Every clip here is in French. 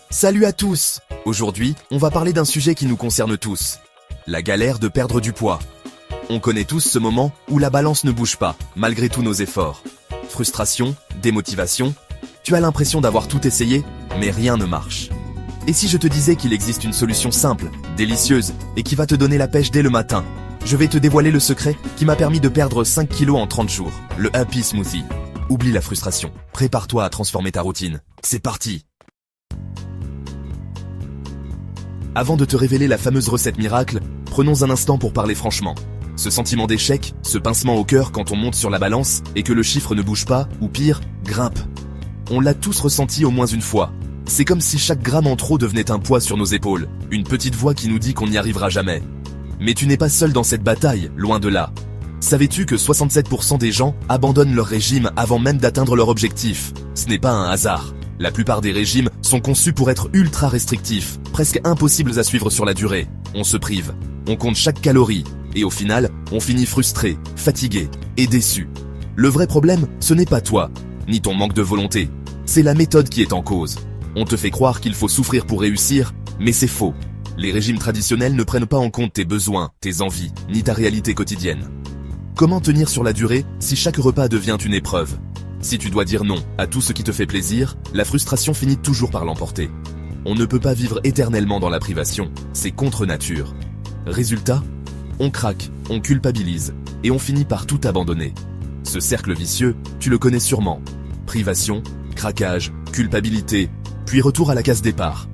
Salut à tous! Aujourd'hui, on va parler d'un sujet qui nous concerne tous. La galère de perdre du poids. On connaît tous ce moment où la balance ne bouge pas, malgré tous nos efforts. Frustration, démotivation, tu as l'impression d'avoir tout essayé, mais rien ne marche. Et si je te disais qu'il existe une solution simple, délicieuse, et qui va te donner la pêche dès le matin? Je vais te dévoiler le secret qui m'a permis de perdre 5 kilos en 30 jours, le Happy Smoothie. Oublie la frustration, prépare-toi à transformer ta routine. C'est parti! Avant de te révéler la fameuse recette miracle, prenons un instant pour parler franchement. Ce sentiment d'échec, ce pincement au cœur quand on monte sur la balance et que le chiffre ne bouge pas, ou pire, grimpe. On l'a tous ressenti au moins une fois. C'est comme si chaque gramme en trop devenait un poids sur nos épaules, une petite voix qui nous dit qu'on n'y arrivera jamais. Mais tu n'es pas seul dans cette bataille, loin de là. Savais-tu que 67% des gens abandonnent leur régime avant même d'atteindre leur objectif? Ce n'est pas un hasard. La plupart des régimes sont conçus pour être ultra restrictifs, presque impossibles à suivre sur la durée. On se prive, on compte chaque calorie, et au final, on finit frustré, fatigué et déçu. Le vrai problème, ce n'est pas toi, ni ton manque de volonté. C'est la méthode qui est en cause. On te fait croire qu'il faut souffrir pour réussir, mais c'est faux. Les régimes traditionnels ne prennent pas en compte tes besoins, tes envies, ni ta réalité quotidienne. Comment tenir sur la durée si chaque repas devient une épreuve? Si tu dois dire non à tout ce qui te fait plaisir, la frustration finit toujours par l'emporter. On ne peut pas vivre éternellement dans la privation, c'est contre nature. Résultat, on craque, on culpabilise, et on finit par tout abandonner. Ce cercle vicieux, tu le connais sûrement. Privation, craquage, culpabilité, puis retour à la case départ.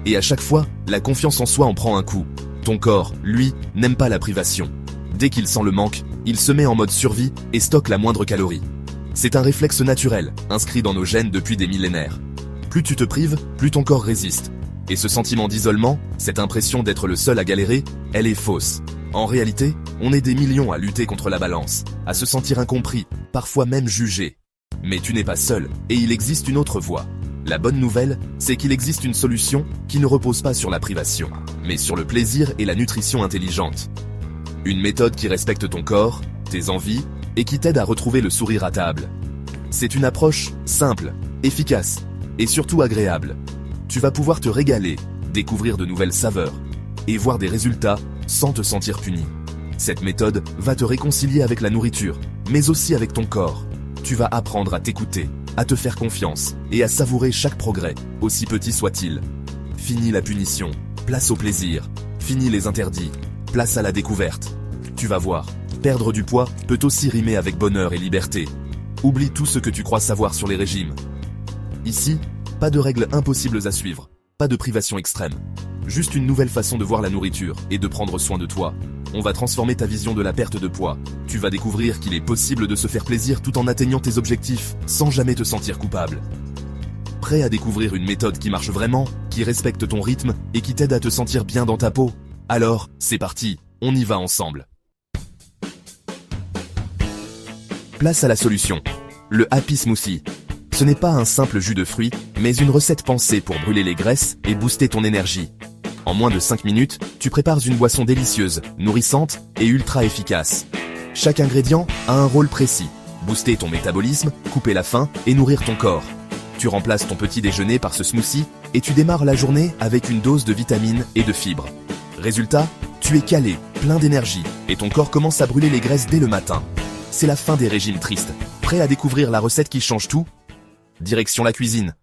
Et à chaque fois, la confiance en soi en prend un coup. Ton corps, lui, n'aime pas la privation. Dès qu'il sent le manque, il se met en mode survie et stocke la moindre calorie. C'est un réflexe naturel, inscrit dans nos gènes depuis des millénaires. Plus tu te prives, plus ton corps résiste. Et ce sentiment d'isolement, cette impression d'être le seul à galérer, elle est fausse. En réalité, on est des millions à lutter contre la balance, à se sentir incompris, parfois même jugé. Mais tu n'es pas seul, et il existe une autre voie. La bonne nouvelle, c'est qu'il existe une solution qui ne repose pas sur la privation, mais sur le plaisir et la nutrition intelligente. Une méthode qui respecte ton corps, tes envies, et qui t'aide à retrouver le sourire à table. C'est une approche simple, efficace, et surtout agréable. Tu vas pouvoir te régaler, découvrir de nouvelles saveurs, et voir des résultats sans te sentir puni. Cette méthode va te réconcilier avec la nourriture, mais aussi avec ton corps. Tu vas apprendre à t'écouter, à te faire confiance, et à savourer chaque progrès, aussi petit soit-il. Fini la punition, place au plaisir. Fini les interdits, place à la découverte. Tu vas voir, perdre du poids peut aussi rimer avec bonheur et liberté. Oublie tout ce que tu crois savoir sur les régimes. Ici, pas de règles impossibles à suivre, pas de privation extrême. Juste une nouvelle façon de voir la nourriture et de prendre soin de toi. On va transformer ta vision de la perte de poids. Tu vas découvrir qu'il est possible de se faire plaisir tout en atteignant tes objectifs, sans jamais te sentir coupable. Prêt à découvrir une méthode qui marche vraiment, qui respecte ton rythme et qui t'aide à te sentir bien dans ta peau? Alors, c'est parti, on y va ensemble. Place à la solution. Le Happy Smoothie. Ce n'est pas un simple jus de fruits, mais une recette pensée pour brûler les graisses et booster ton énergie. En moins de 5 minutes, tu prépares une boisson délicieuse, nourrissante et ultra efficace. Chaque ingrédient a un rôle précis. Booster ton métabolisme, couper la faim et nourrir ton corps. Tu remplaces ton petit déjeuner par ce smoothie et tu démarres la journée avec une dose de vitamines et de fibres. Résultat, tu es calé, plein d'énergie et ton corps commence à brûler les graisses dès le matin. C'est la fin des régimes tristes. Prêt à découvrir la recette qui change tout? Direction la cuisine.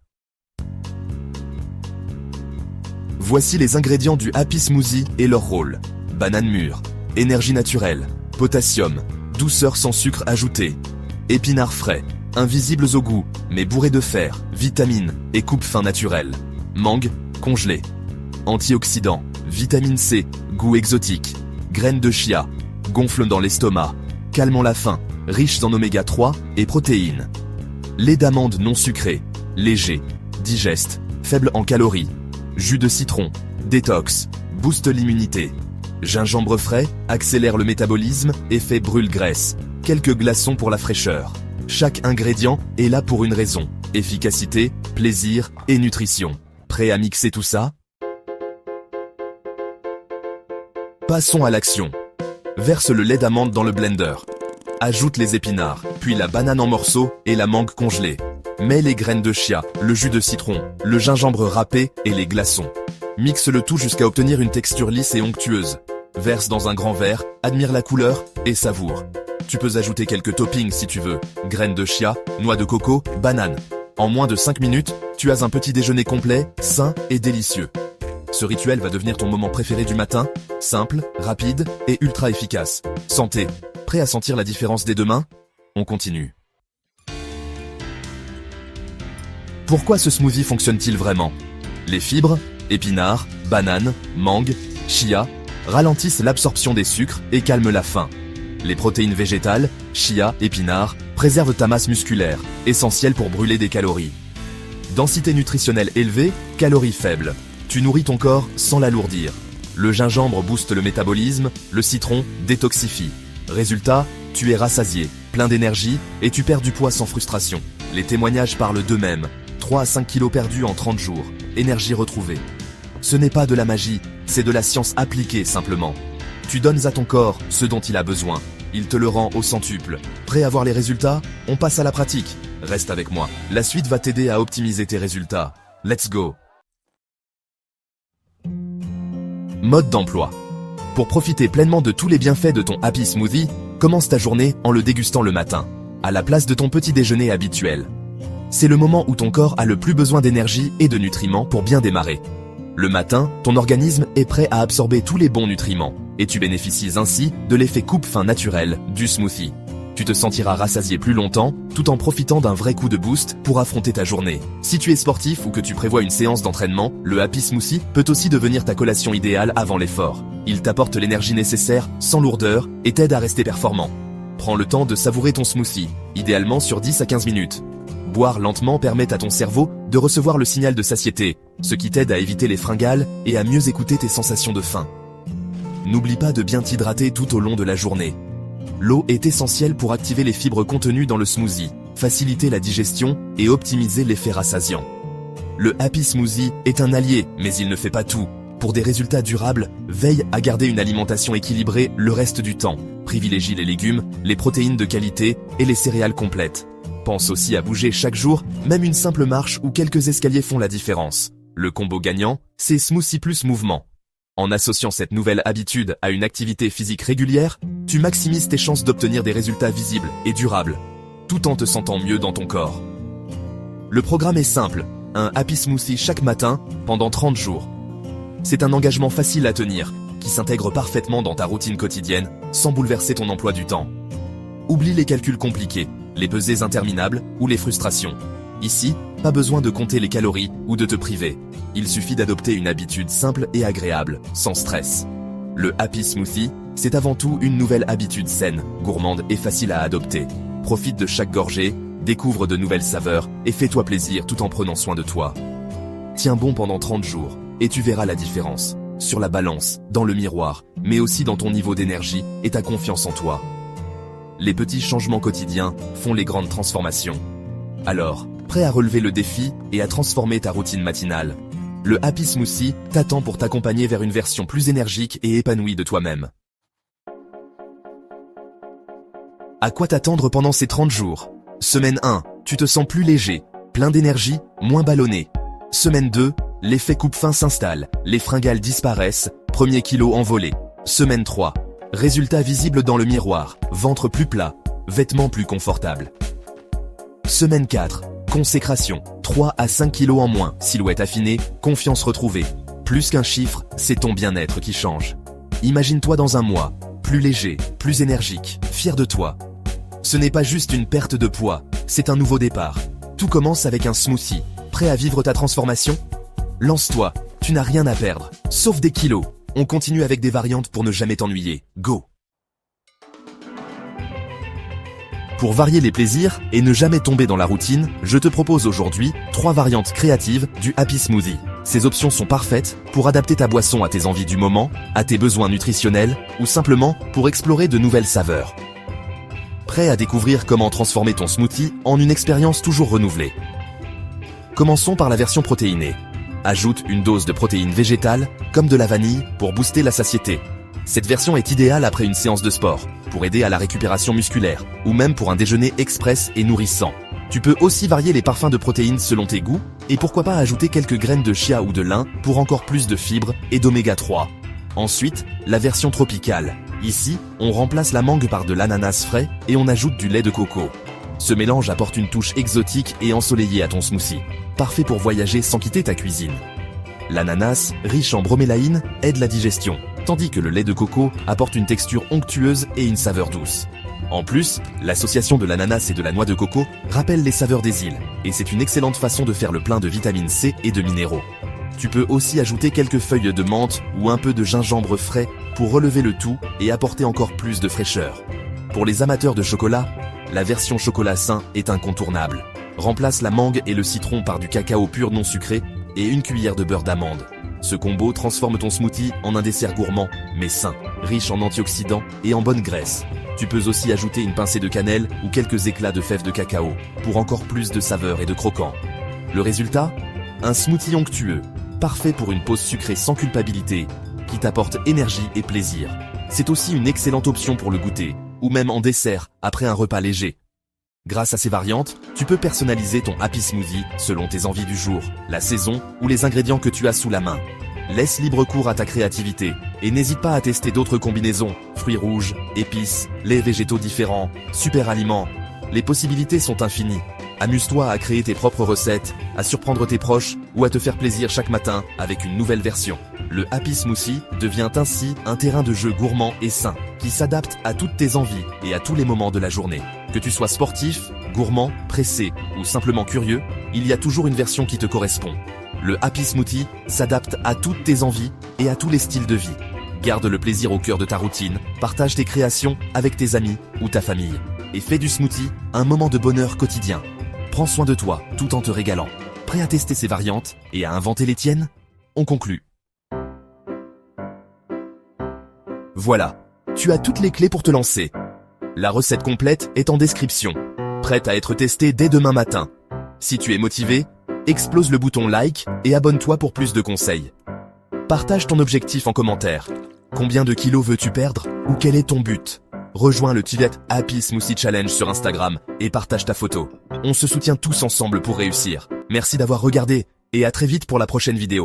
Voici les ingrédients du Happy Smoothie et leur rôle. Banane mûre, énergie naturelle, potassium, douceur sans sucre ajouté, épinards frais, invisibles au goût, mais bourrés de fer, vitamines et coupe-fin naturel. Mangue, congelé. Antioxydants, vitamine C, goût exotique. Graines de chia, gonflent dans l'estomac, calmant la faim, riches en oméga 3 et protéines. Lait d'amande non sucré, léger, digeste, faible en calories. Jus de citron, détox, booste l'immunité. Gingembre frais, accélère le métabolisme et fait brûle-graisse. Quelques glaçons pour la fraîcheur. Chaque ingrédient est là pour une raison. Efficacité, plaisir et nutrition. Prêt à mixer tout ça? Passons à l'action. Verse le lait d'amande dans le blender. Ajoute les épinards, puis la banane en morceaux et la mangue congelée. Mets les graines de chia, le jus de citron, le gingembre râpé et les glaçons. Mixe le tout jusqu'à obtenir une texture lisse et onctueuse. Verse dans un grand verre, admire la couleur et savoure. Tu peux ajouter quelques toppings si tu veux, graines de chia, noix de coco, bananes. En moins de 5 minutes, tu as un petit déjeuner complet, sain et délicieux. Ce rituel va devenir ton moment préféré du matin, simple, rapide et ultra efficace. Santé, prêt à sentir la différence dès demain? On continue. Pourquoi ce smoothie fonctionne-t-il vraiment? Les fibres, épinards, bananes, mangue, chia, ralentissent l'absorption des sucres et calment la faim. Les protéines végétales, chia, épinards, préservent ta masse musculaire, essentielle pour brûler des calories. Densité nutritionnelle élevée, calories faibles. Tu nourris ton corps sans l'alourdir. Le gingembre booste le métabolisme, le citron détoxifie. Résultat, tu es rassasié, plein d'énergie et tu perds du poids sans frustration. Les témoignages parlent d'eux-mêmes. 3 à 5 kilos perdus en 30 jours. Énergie retrouvée. Ce n'est pas de la magie, c'est de la science appliquée simplement. Tu donnes à ton corps ce dont il a besoin. Il te le rend au centuple. Prêt à voir les résultats? On passe à la pratique. Reste avec moi. La suite va t'aider à optimiser tes résultats. Let's go! Mode d'emploi. Pour profiter pleinement de tous les bienfaits de ton Happy Smoothie, commence ta journée en le dégustant le matin, à la place de ton petit déjeuner habituel. C'est le moment où ton corps a le plus besoin d'énergie et de nutriments pour bien démarrer. Le matin, ton organisme est prêt à absorber tous les bons nutriments, et tu bénéficies ainsi de l'effet coupe-faim naturel du smoothie. Tu te sentiras rassasié plus longtemps, tout en profitant d'un vrai coup de boost pour affronter ta journée. Si tu es sportif ou que tu prévois une séance d'entraînement, le Happy Smoothie peut aussi devenir ta collation idéale avant l'effort. Il t'apporte l'énergie nécessaire, sans lourdeur, et t'aide à rester performant. Prends le temps de savourer ton smoothie, idéalement sur 10 à 15 minutes. Boire lentement permet à ton cerveau de recevoir le signal de satiété, ce qui t'aide à éviter les fringales et à mieux écouter tes sensations de faim. N'oublie pas de bien t'hydrater tout au long de la journée. L'eau est essentielle pour activer les fibres contenues dans le smoothie, faciliter la digestion et optimiser l'effet rassasiant. Le Happy Smoothie est un allié, mais il ne fait pas tout. Pour des résultats durables, veille à garder une alimentation équilibrée le reste du temps. Privilégie les légumes, les protéines de qualité et les céréales complètes. Pense aussi à bouger chaque jour, même une simple marche ou quelques escaliers font la différence. Le combo gagnant, c'est smoothie plus mouvement. En associant cette nouvelle habitude à une activité physique régulière, tu maximises tes chances d'obtenir des résultats visibles et durables, tout en te sentant mieux dans ton corps. Le programme est simple, un Happy Smoothie chaque matin pendant 30 jours. C'est un engagement facile à tenir, qui s'intègre parfaitement dans ta routine quotidienne, sans bouleverser ton emploi du temps. Oublie les calculs compliqués, les pesées interminables ou les frustrations. Ici, pas besoin de compter les calories ou de te priver. Il suffit d'adopter une habitude simple et agréable, sans stress. Le Happy Smoothie, c'est avant tout une nouvelle habitude saine, gourmande et facile à adopter. Profite de chaque gorgée, découvre de nouvelles saveurs et fais-toi plaisir tout en prenant soin de toi. Tiens bon pendant 30 jours et tu verras la différence. Sur la balance, dans le miroir, mais aussi dans ton niveau d'énergie et ta confiance en toi. Les petits changements quotidiens font les grandes transformations. Alors, prêt à relever le défi et à transformer ta routine matinale? Le Happy Smoothie t'attend pour t'accompagner vers une version plus énergique et épanouie de toi-même. À quoi t'attendre pendant ces 30 jours? Semaine 1, tu te sens plus léger, plein d'énergie, moins ballonné. Semaine 2, l'effet coupe-faim s'installe, les fringales disparaissent, premier kilo envolé. Semaine 3, résultat visible dans le miroir, ventre plus plat, vêtements plus confortables. Semaine 4, consécration, 3 à 5 kilos en moins, silhouette affinée, confiance retrouvée. Plus qu'un chiffre, c'est ton bien-être qui change. Imagine-toi dans un mois, plus léger, plus énergique, fier de toi. Ce n'est pas juste une perte de poids, c'est un nouveau départ. Tout commence avec un smoothie. Prêt à vivre ta transformation? Lance-toi, tu n'as rien à perdre, sauf des kilos. On continue avec des variantes pour ne jamais t'ennuyer. Go! Pour varier les plaisirs et ne jamais tomber dans la routine, je te propose aujourd'hui 3 variantes créatives du Happy Smoothie. Ces options sont parfaites pour adapter ta boisson à tes envies du moment, à tes besoins nutritionnels ou simplement pour explorer de nouvelles saveurs. Prêt à découvrir comment transformer ton smoothie en une expérience toujours renouvelée? Commençons par la version protéinée. Ajoute une dose de protéines végétales, comme de la vanille, pour booster la satiété. Cette version est idéale après une séance de sport, pour aider à la récupération musculaire, ou même pour un déjeuner express et nourrissant. Tu peux aussi varier les parfums de protéines selon tes goûts, et pourquoi pas ajouter quelques graines de chia ou de lin pour encore plus de fibres et d'oméga 3. Ensuite, la version tropicale. Ici, on remplace la mangue par de l'ananas frais et on ajoute du lait de coco. Ce mélange apporte une touche exotique et ensoleillée à ton smoothie. Parfait pour voyager sans quitter ta cuisine. L'ananas, riche en bromélaïne, aide la digestion, tandis que le lait de coco apporte une texture onctueuse et une saveur douce. En plus, l'association de l'ananas et de la noix de coco rappelle les saveurs des îles, et c'est une excellente façon de faire le plein de vitamine C et de minéraux. Tu peux aussi ajouter quelques feuilles de menthe ou un peu de gingembre frais pour relever le tout et apporter encore plus de fraîcheur. Pour les amateurs de chocolat, la version chocolat sain est incontournable. Remplace la mangue et le citron par du cacao pur non sucré et une cuillère de beurre d'amande. Ce combo transforme ton smoothie en un dessert gourmand, mais sain, riche en antioxydants et en bonne graisse. Tu peux aussi ajouter une pincée de cannelle ou quelques éclats de fèves de cacao pour encore plus de saveur et de croquant. Le résultat ? Un smoothie onctueux, parfait pour une pause sucrée sans culpabilité, qui t'apporte énergie et plaisir. C'est aussi une excellente option pour le goûter, ou même en dessert, après un repas léger. Grâce à ces variantes, tu peux personnaliser ton Happy Smoothie selon tes envies du jour, la saison ou les ingrédients que tu as sous la main. Laisse libre cours à ta créativité et n'hésite pas à tester d'autres combinaisons, fruits rouges, épices, laits végétaux différents, super aliments. Les possibilités sont infinies. Amuse-toi à créer tes propres recettes, à surprendre tes proches ou à te faire plaisir chaque matin avec une nouvelle version. Le Happy Smoothie devient ainsi un terrain de jeu gourmand et sain qui s'adapte à toutes tes envies et à tous les moments de la journée. Que tu sois sportif, gourmand, pressé ou simplement curieux, il y a toujours une version qui te correspond. Le Happy Smoothie s'adapte à toutes tes envies et à tous les styles de vie. Garde le plaisir au cœur de ta routine, partage tes créations avec tes amis ou ta famille et fais du smoothie un moment de bonheur quotidien. Prends soin de toi tout en te régalant. Prêt à tester ces variantes et à inventer les tiennes ? On conclut. Voilà, tu as toutes les clés pour te lancer. La recette complète est en description, prête à être testée dès demain matin. Si tu es motivé, explose le bouton like et abonne-toi pour plus de conseils. Partage ton objectif en commentaire. Combien de kilos veux-tu perdre ou quel est ton but ? Rejoins le Tibet Happy Smoothie Challenge sur Instagram et partage ta photo. On se soutient tous ensemble pour réussir. Merci d'avoir regardé et à très vite pour la prochaine vidéo.